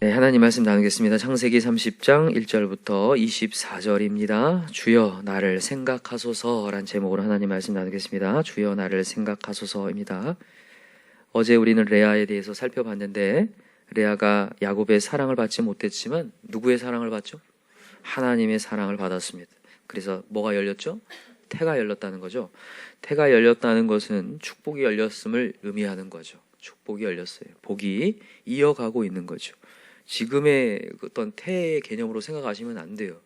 네, 하나님 말씀 나누겠습니다. 창세기 30장 1절부터 24절입니다. 주여 나를 생각하소서란 제목으로 하나님 말씀 나누겠습니다. 주여 나를 생각하소서입니다. 어제 우리는 레아에 대해서 살펴봤는데 레아가 야곱의 사랑을 받지 못했지만 누구의 사랑을 받죠? 하나님의 사랑을 받았습니다. 그래서 뭐가 열렸죠? 태가 열렸다는 거죠. 태가 열렸다는 것은 축복이 열렸음을 의미하는 거죠. 축복이 열렸어요. 복이 이어가고 있는 거죠. 지금의 어떤 태의 개념으로 생각하시면 안 돼요.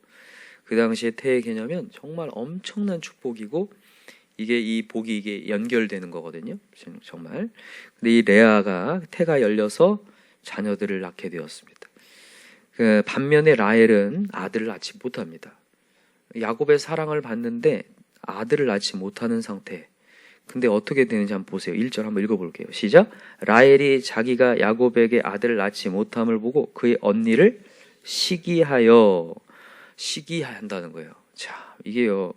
그 당시에 태의 개념은 정말 엄청난 축복이고 이 복이 이게 연결되는 거거든요. 정말. 근데 이 레아가 태가 열려서 자녀들을 낳게 되었습니다. 반면에 라헬은 아들을 낳지 못합니다. 야곱의 사랑을 받는데 아들을 낳지 못하는 상태. 근데 어떻게 되는지 한번 보세요. 1절 한번 읽어볼게요. 시작. 라헬이 자기가 야곱에게 아들을 낳지 못함을 보고 그의 언니를 시기한다는 거예요. 자, 이게요.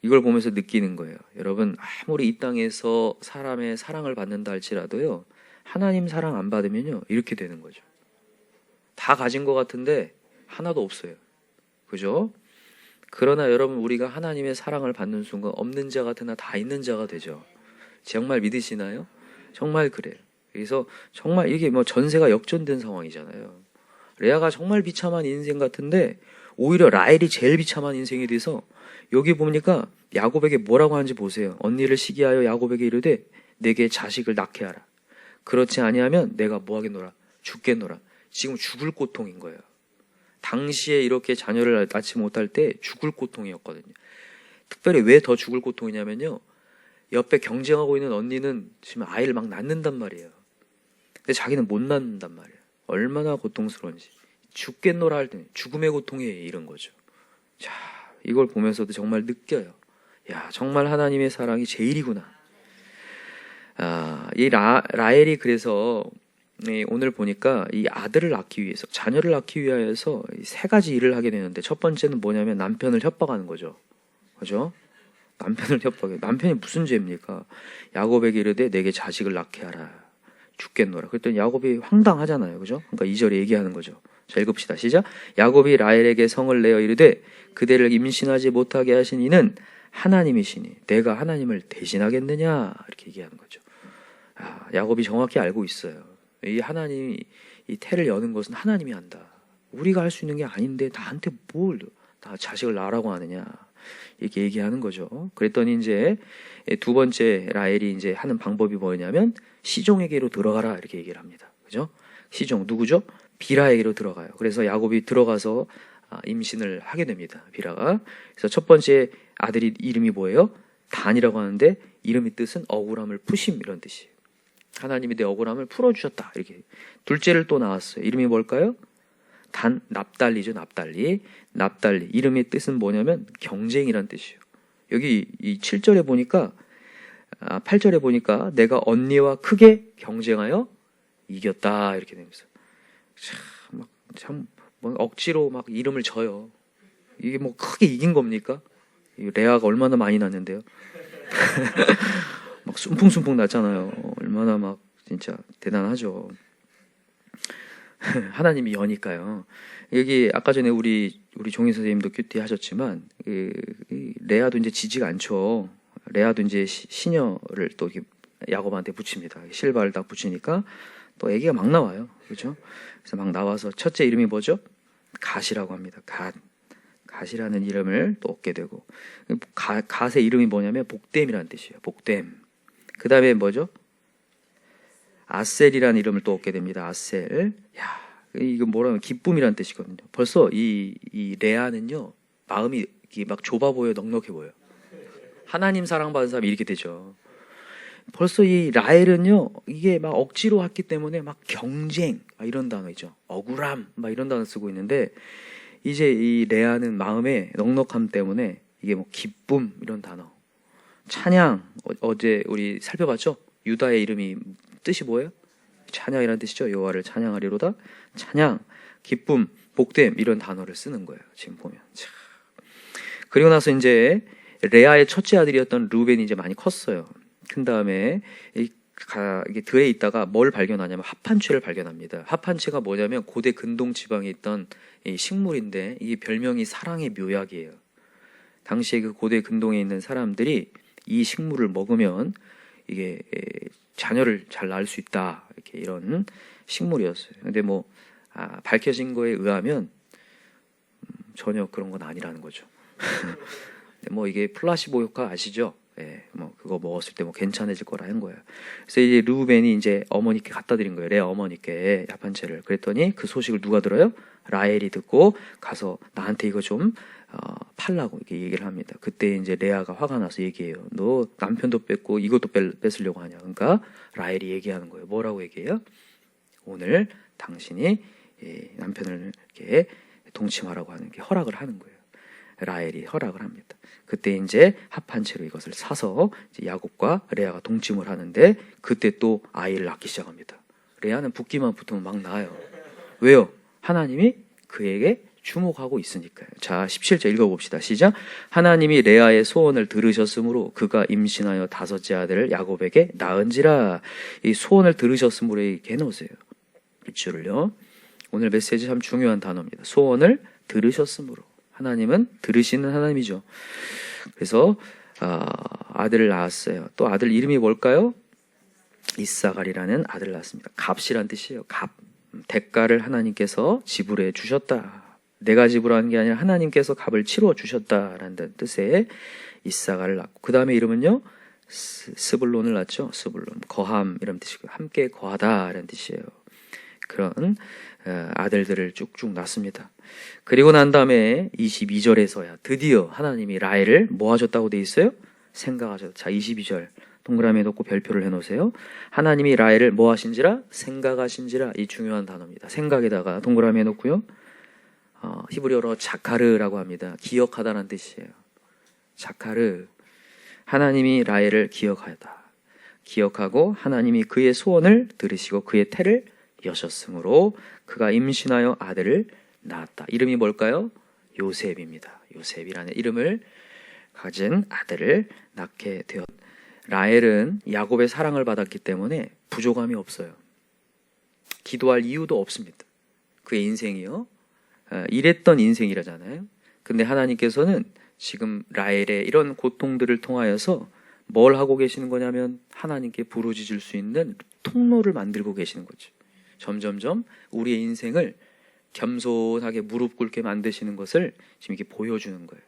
이걸 보면서 느끼는 거예요. 여러분, 아무리 이 땅에서 사람의 사랑을 받는다 할지라도요. 하나님 사랑 안 받으면요. 이렇게 되는 거죠. 다 가진 것 같은데 하나도 없어요. 그죠? 그러나 여러분, 우리가 하나님의 사랑을 받는 순간 없는 자 같으나 다 있는 자가 되죠. 정말 믿으시나요? 정말 그래요. 그래서 정말 이게 전세가 역전된 상황이잖아요. 레아가 정말 비참한 인생 같은데 오히려 라헬이 제일 비참한 인생이 돼서 여기 보니까 야곱에게 뭐라고 하는지 보세요. 언니를 시기하여 야곱에게 이르되 내게 자식을 낳게 하라. 그렇지 아니하면 내가 뭐 하겠노라? 죽겠노라. 지금 죽을 고통인 거예요. 당시에 이렇게 자녀를 낳지 못할 때 죽을 고통이었거든요. 특별히 왜 더 죽을 고통이냐면요. 옆에 경쟁하고 있는 언니는 지금 아이를 막 낳는단 말이에요. 근데 자기는 못 낳는단 말이에요. 얼마나 고통스러운지. 죽겠노라 할 때는 죽음의 고통에 이른 거죠. 자, 이걸 보면서도 정말 느껴요. 야, 정말 하나님의 사랑이 제일이구나. 이 라헬이 그래서 오늘 보니까 이 아들을 낳기 위해서, 자녀를 낳기 위하여서 세 가지 일을 하게 되는데 첫 번째는 뭐냐면 남편을 협박하는 거죠. 그죠? 남편을 협박해. 남편이 무슨 죄입니까? 야곱에게 이르되 내게 자식을 낳게 하라. 죽겠노라. 그랬더니 야곱이 황당하잖아요. 그죠? 그러니까 2절에 얘기하는 거죠. 자, 읽읍시다. 시작. 야곱이 라헬에게 성을 내어 이르되 그대를 임신하지 못하게 하신 이는 하나님이시니 내가 하나님을 대신하겠느냐. 이렇게 얘기하는 거죠. 야곱이 정확히 알고 있어요. 이 하나님이 이 태를 여는 것은 하나님이 한다. 우리가 할 수 있는 게 아닌데 나한테 뭘 나 자식을 낳으라고 하느냐. 이렇게 얘기하는 거죠. 그랬더니 이제 두 번째 라헬이 이제 하는 방법이 뭐냐면 시종에게로 들어가라 이렇게 얘기를 합니다. 그죠? 시종 누구죠? 비라에게로 들어가요. 그래서 야곱이 들어가서 임신을 하게 됩니다. 비라가. 그래서 첫 번째 아들이 이름이 뭐예요? 단이라고 하는데 이름의 뜻은 억울함을 푸심 이런 뜻이에요. 하나님이 내 억울함을 풀어주셨다. 이렇게. 둘째를 또 낳았어요. 이름이 뭘까요? 납달리죠. 납달리. 이름의 뜻은 뭐냐면 경쟁이란 뜻이에요. 여기 이 7절에 보니까 8절에 보니까 내가 언니와 크게 경쟁하여 이겼다. 이렇게 되면서 참 억지로 막 이름을 져요. 이게 크게 이긴 겁니까? 레아가 얼마나 많이 낳는데요. 막 숨풍숨풍 났잖아요. 얼마나 막 진짜 대단하죠. 하나님이 여니까요. 여기 아까 전에 우리 종인 선생님도 큐티 하셨지만 레아도 이제 지지가 않죠. 레아도 이제 시녀를 또 이렇게 야곱한테 붙입니다. 실바를 딱 붙이니까 또 아기가 막 나와요. 그렇죠? 그래서 막 나와서 첫째 이름이 뭐죠? 갓이라고 합니다. 갓이라는 이름을 또 얻게 되고 갓의 이름이 뭐냐면 복됨이라는 뜻이에요. 복됨. 그 다음에 뭐죠? 아셀이라는 이름을 또 얻게 됩니다. 아셀. 야, 이거 뭐라면 기쁨이라는 뜻이거든요. 벌써 이 레아는요, 마음이 막 좁아 보여, 넉넉해 보여. 하나님 사랑받은 사람이 이렇게 되죠. 벌써 이 라헬은요, 이게 막 억지로 했기 때문에 막 경쟁, 막 이런 단어죠. 억울함, 막 이런 단어 쓰고 있는데, 이제 이 레아는 마음의 넉넉함 때문에 이게 기쁨, 이런 단어. 찬양, 어제 우리 살펴봤죠? 유다의 이름이 뜻이 뭐예요? 찬양이라는 뜻이죠. 여호와를 찬양하리로다. 찬양, 기쁨, 복됨 이런 단어를 쓰는 거예요. 지금 보면. 자. 그리고 나서 이제 레아의 첫째 아들이었던 루벤이 이제 많이 컸어요. 큰 다음에 이게 들에 있다가 뭘 발견하냐면 합판체를 발견합니다. 합판체가 뭐냐면 고대 근동 지방에 있던 이 식물인데 이게 별명이 사랑의 묘약이에요. 당시에 그 고대 근동에 있는 사람들이 이 식물을 먹으면 이게 자녀를 잘 낳을 수 있다, 이렇게 이런 식물이었어요. 근데 뭐 밝혀진 거에 의하면 전혀 그런 건 아니라는 거죠. 뭐 이게 플라시보 효과 아시죠? 예, 뭐 그거 먹었을 때 뭐 괜찮아질 거라 한 거예요. 그래서 이제 르우벤이 이제 어머니께 갖다 드린 거예요. 레아 어머니께 합판체를. 그랬더니 그 소식을 누가 들어요? 라헬이 듣고 가서 나한테 이거 좀 팔라고 이렇게 얘기를 합니다. 그때 이제 레아가 화가 나서 얘기해요. 너 남편도 뺏고 이것도 뺏으려고 하냐? 그러니까 라헬이 얘기하는 거예요. 뭐라고 얘기해요? 오늘 당신이 남편을 이렇게 동침하라고 하는 게 허락을 하는 거예요. 라헬이 허락을 합니다. 그때 이제 합한 채로 이것을 사서 이제 야곱과 레아가 동침을 하는데 그때 또 아이를 낳기 시작합니다. 레아는 붓기만 붙으면 막 나아요. 왜요? 하나님이 그에게 주목하고 있으니까요. 자, 17절 읽어봅시다. 시작. 하나님이 레아의 소원을 들으셨으므로 그가 임신하여 다섯째 아들을 야곱에게 낳은지라. 이 소원을 들으셨으므로 이렇게 해놓으세요. 밑줄을요. 오늘 메시지 참 중요한 단어입니다. 소원을 들으셨으므로. 하나님은 들으시는 하나님이죠. 그래서 아들을 낳았어요. 또 아들 이름이 뭘까요? 이사갈이라는 아들을 낳았습니다. 값이란 뜻이에요. 값. 대가를 하나님께서 지불해 주셨다. 내가 지불하는 게 아니라 하나님께서 값을 치러 주셨다라는 뜻의 이사갈을 낳고 그 다음에 이름은요. 스불론을 낳죠. 스불론. 거함 이런 뜻이고 함께 거하다라는 뜻이에요. 그런 아들들을 쭉쭉 낳습니다. 그리고 난 다음에 22절에서야 드디어 하나님이 라헬을 뭐 하셨다고 돼 있어요? 생각하셨다. 자, 22절 동그라미에 놓고 별표를 해놓으세요. 하나님이 라헬을 뭐 하신지라? 생각하신지라. 이 중요한 단어입니다. 생각에다가 동그라미에 놓고요. 히브리어로 자카르라고 합니다. 기억하다라는 뜻이에요. 자카르. 하나님이 라헬을 기억하였다. 기억하고 하나님이 그의 소원을 들으시고 그의 태를 여셨으므로 그가 임신하여 아들을 낳았다. 이름이 뭘까요? 요셉입니다. 요셉이라는 이름을 가진 아들을 낳게 되었. 라헬은 야곱의 사랑을 받았기 때문에 부족함이 없어요. 기도할 이유도 없습니다. 그의 인생이요. 이랬던 인생이라잖아요. 근데 하나님께서는 지금 라헬의 이런 고통들을 통하여서 뭘 하고 계시는 거냐면 하나님께 부르짖을 수 있는 통로를 만들고 계시는 거죠. 점점점 우리의 인생을 겸손하게 무릎 꿇게 만드시는 것을 지금 이렇게 보여주는 거예요.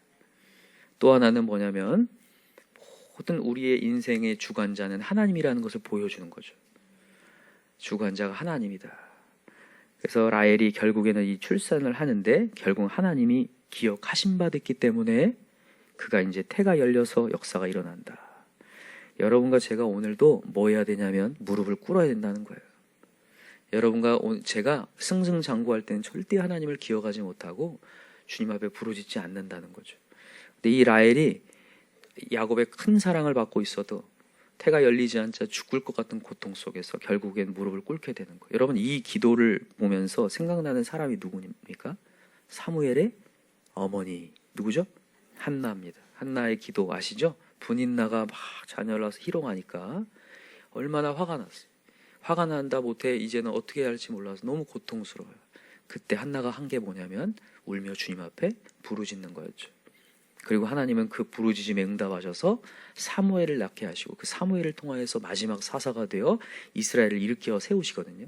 또 하나는 뭐냐면 모든 우리의 인생의 주관자는 하나님이라는 것을 보여주는 거죠. 주관자가 하나님이다. 그래서 라헬이 결국에는 이 출산을 하는데 결국 하나님이 기억하신 바 됐기 때문에 그가 이제 태가 열려서 역사가 일어난다. 여러분과 제가 오늘도 뭐 해야 되냐면 무릎을 꿇어야 된다는 거예요. 여러분과 제가 승승장구할 때는 절대 하나님을 기억하지 못하고 주님 앞에 부르짖지 않는다는 거죠. 근데 이 라헬이 야곱의 큰 사랑을 받고 있어도 태가 열리지 않자 죽을 것 같은 고통 속에서 결국엔 무릎을 꿇게 되는 거예요. 여러분 이 기도를 보면서 생각나는 사람이 누구입니까? 사무엘의 어머니 누구죠? 한나입니다. 한나의 기도 아시죠? 분인나가 막 자녀를 낳아서 희롱하니까 얼마나 화가 났어요. 화가 난다 못해 이제는 어떻게 해야 할지 몰라서 너무 고통스러워요. 그때 한나가 한 게 뭐냐면 울며 주님 앞에 부르짖는 거였죠. 그리고 하나님은 그 부르짖음에 응답하셔서 사무엘을 낳게 하시고 그 사무엘을 통하여서 마지막 사사가 되어 이스라엘을 일으켜 세우시거든요.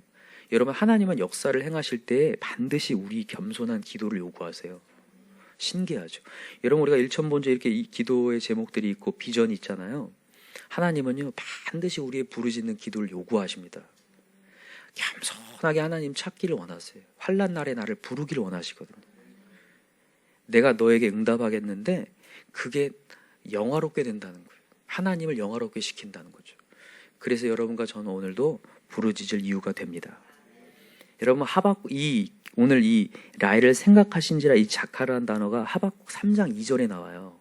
여러분 하나님은 역사를 행하실 때 반드시 우리 겸손한 기도를 요구하세요. 신기하죠. 여러분 우리가 일천번째 이렇게 이 기도의 제목들이 있고 비전이 있잖아요. 하나님은요 반드시 우리의 부르짖는 기도를 요구하십니다. 겸손하게 하나님 찾기를 원하세요. 환난 날에 나를 부르기를 원하시거든요. 내가 너에게 응답하겠는데 그게 영화롭게 된다는 거예요. 하나님을 영화롭게 시킨다는 거죠. 그래서 여러분과 저는 오늘도 부르짖을 이유가 됩니다. 여러분 오늘 이 라헬을 생각하신지라 이 자카르한 단어가 하박국 3장 2절에 나와요.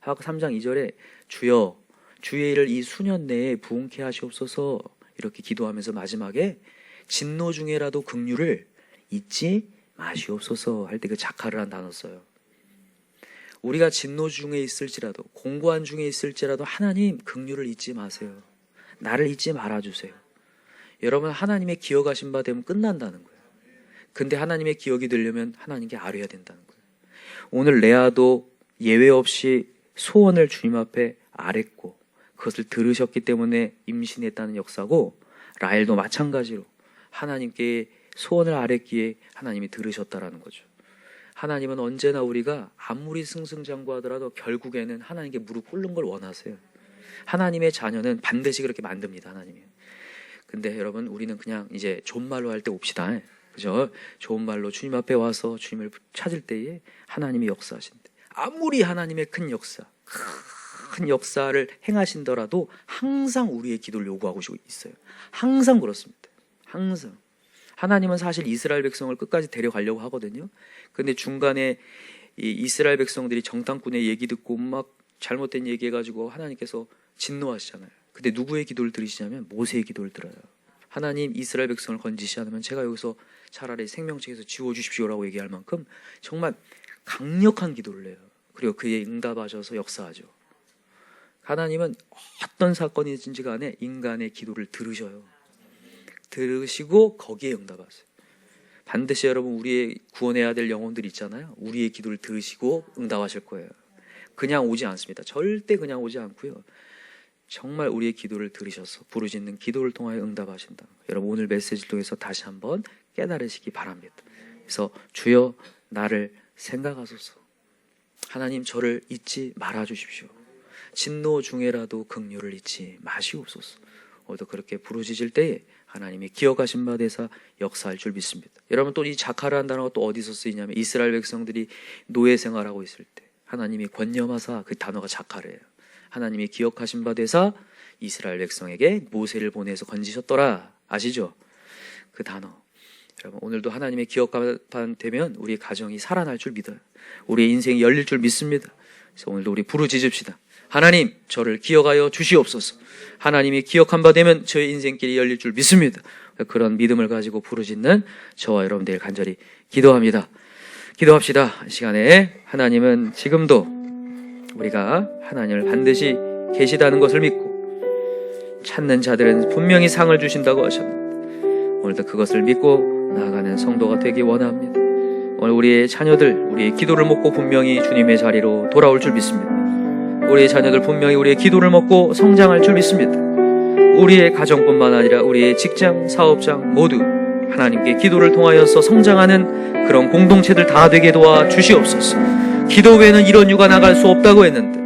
하박국 3장 2절에 주여 주의 일을 이 수년 내에 부응케 하시옵소서 이렇게 기도하면서 마지막에 진노 중에라도 긍휼을 잊지 마시옵소서 할 때 그 자카르한 단어 써요. 우리가 진노 중에 있을지라도 공고한 중에 있을지라도 하나님 긍휼을 잊지 마세요. 나를 잊지 말아주세요. 여러분, 하나님의 기억하신 바 되면 끝난다는 거예요. 근데 하나님의 기억이 되려면 하나님께 아뢰야 된다는 거예요. 오늘 레아도 예외 없이 소원을 주님 앞에 아뢰고 그것을 들으셨기 때문에 임신했다는 역사고, 라헬도 마찬가지로 하나님께 소원을 아뢰기에 하나님이 들으셨다라는 거죠. 하나님은 언제나 우리가 아무리 승승장구하더라도 결국에는 하나님께 무릎 꿇는 걸 원하세요. 하나님의 자녀는 반드시 그렇게 만듭니다, 하나님이. 근데 여러분, 우리는 그냥 이제 좋은 말로 할 때 옵시다. 그죠? 좋은 말로 주님 앞에 와서 주님을 찾을 때에 하나님이 역사하신대. 아무리 하나님의 큰 역사를 행하신더라도 항상 우리의 기도를 요구하고 있어요. 항상 그렇습니다. 항상. 하나님은 사실 이스라엘 백성을 끝까지 데려가려고 하거든요. 근데 중간에 이 이스라엘 백성들이 정탐꾼의 얘기 듣고 막 잘못된 얘기 해가지고 하나님께서 진노하시잖아요. 근데 누구의 기도를 들으시냐면 모세의 기도를 들어요. 하나님, 이스라엘 백성을 건지시 않으면 제가 여기서 차라리 생명책에서 지워주십시오라고 얘기할 만큼 정말 강력한 기도를 해요. 그리고 그에 응답하셔서 역사하죠. 하나님은 어떤 사건이든지 간에 인간의 기도를 들으셔요. 들으시고 거기에 응답하세요. 반드시 여러분, 우리의 구원해야 될 영혼들 있잖아요. 우리의 기도를 들으시고 응답하실 거예요. 그냥 오지 않습니다. 절대 그냥 오지 않고요. 정말 우리의 기도를 들으셔서 부르짖는 기도를 통하여 응답하신다. 여러분, 오늘 메시지를 통해서 다시 한번 깨달으시기 바랍니다. 그래서 주여 나를 생각하소서. 하나님, 저를 잊지 말아주십시오. 진노 중에라도 긍휼을 잊지 마시옵소서. 오늘도 그렇게 부르짖을 때에 하나님이 기억하신 바 되사 역사할 줄 믿습니다. 여러분, 또 이 자카라는 단어가 또 어디서 쓰이냐면 이스라엘 백성들이 노예 생활하고 있을 때 하나님이 권념하사, 그 단어가 자카래요. 하나님이 기억하신 바 되사 이스라엘 백성에게 모세를 보내서 건지셨더라. 아시죠? 그 단어. 여러분, 오늘도 하나님의 기억만 되면 우리 가정이 살아날 줄 믿어요. 우리의 인생이 열릴 줄 믿습니다. 그래서 오늘도 우리 부르짖읍시다. 하나님, 저를 기억하여 주시옵소서. 하나님이 기억한 바 되면 저의 인생길이 열릴 줄 믿습니다. 그런 믿음을 가지고 부르짖는 저와 여러분들 간절히 기도합니다. 기도합시다. 이 시간에 하나님은 지금도 우리가 하나님을 반드시 계시다는 것을 믿고 찾는 자들은 분명히 상을 주신다고 하셨는데, 오늘도 그것을 믿고 나아가는 성도가 되기 원합니다. 오늘 우리의 자녀들, 우리의 기도를 먹고 분명히 주님의 자리로 돌아올 줄 믿습니다. 우리의 자녀들 분명히 우리의 기도를 먹고 성장할 줄 믿습니다. 우리의 가정뿐만 아니라 우리의 직장, 사업장 모두 하나님께 기도를 통하여서 성장하는 그런 공동체들 다 되게 도와 주시옵소서. 기도 외에는 이런 유가 나갈 수 없다고 했는데,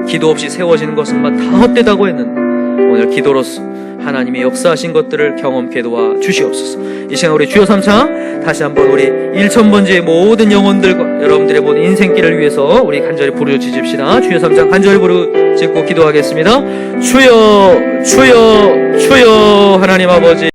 기도 없이 세워지는 것은 다 헛되다고 했는데, 오늘 기도로서 하나님의 역사하신 것들을 경험케 도와 주시옵소서. 이 시간 우리 주여 삼창 다시 한번 우리 1000번째의 모든 영혼들과 여러분들의 모든 인생길을 위해서 우리 간절히 부르짖읍시다. 주여 삼창 간절히 부르짖고 기도하겠습니다. 주여, 주여, 주여. 하나님 아버지,